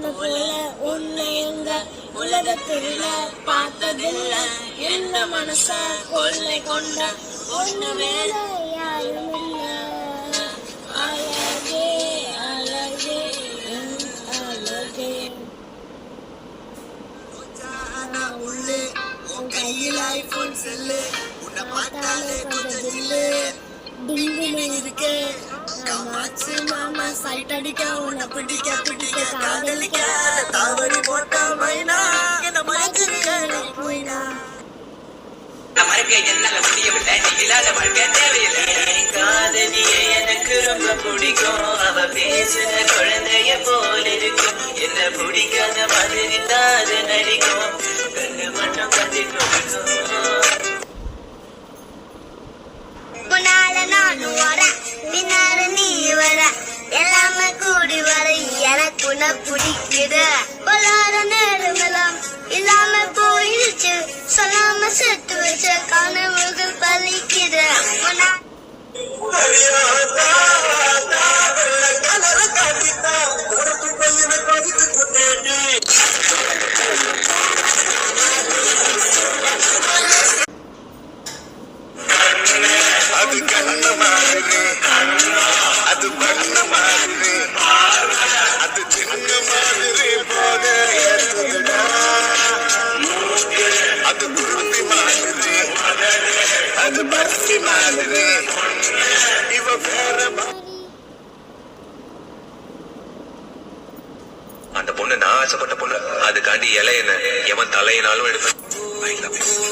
போல உன்னை எங்க உலகத்தில் பார்த்ததில்லை. என்ன மனச கொள்ளை கொண்ட ஒண்ணு வேலை யாரும் இல்லை. அழகே அழகே அழகே உள்ளே உன் கையில் ஐபோன் செல்லு உன்னை பார்த்தாலே கொஞ்சம் ஜில்லு டிங்குன்னு இருக்கே. காமாட்சி மாமா சைட் அடிக்க உன்னை பிடிக்க பிடிக்க காதலிக்க தாவடி போட்ட மைனா என்ன மறைஞ்சிருக்கா காதலியே எனக்கு ரொம்ப பிடிக்கும். அவ பேசுற குழந்தைய போல இருக்கும். என்ன பிடிக்காத மாதிரி தான் நடிக்கும். கண்ணு மட்டும் கத்தி கொடுக்கும். முன்னால நானும் வர பின்னால நீ வர எல்லாமே கூடி வர எனக்கு உன்னை பிடிக்குது. பொல்லாத நேரமெல்லாம் இல்லாம போயிடுச்சு. சொல்லாம சேர்த்து வச்ச கனவுகள் பலிக்குது. அது கண்ண மாதிரி அது பண்ண மாதிரி அது சின்ன மாதிரி போத அது குருவி மாதிரி அது பருத்தி மாதிரி இவ வேற. அந்த பொண்ணு நான் ஆசைப்பட்ட பொண்ணு. அதுக்காண்டி இலையன எவன் தலையினாலும் எடுப்பேன்.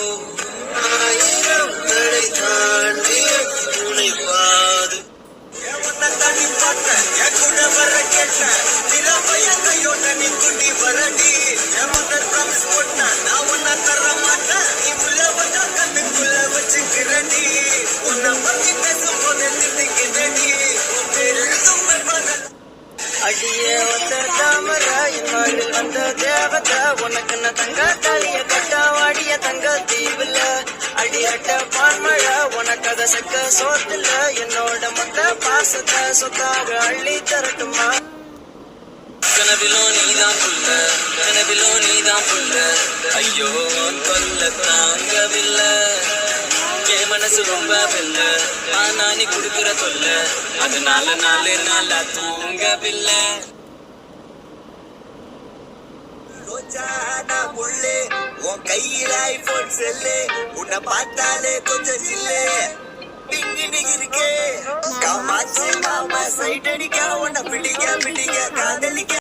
அடியே வந்த தாமராயின் வாழ்வில் வந்த தேவதா உனக்கு நான் தங்க தாலிய கட்ட வாடிய தங்க தீவுல அடியட்ட பான்மழை உனக்கத சக்க சோத்துல என்னோட மொத்த பாசத்தை சொத்தாக அள்ளி தரட்டுமா. கனவிலோ நீதான் புல்ல கனவிலோ நீதான் புல்ல ஐயோ தொல்ல தாங்கவில்லை. என் மனசு ரொம்ப வெல்ல ஆனா நீ குடுக்கிற தொல்ல அதனால நாலு நாளா தூங்கவில்லை. உள்ளே உன் கையில் ஐபோன் செல்லு உன்னை பார்த்தாலே கொஞ்சம் ஜில்லு டிங்குன்னு இருக்கே. காமாட்சி மாமா சைட் அடிக்க உன்னை பிடிக்க பிடிக்க காதலிக்க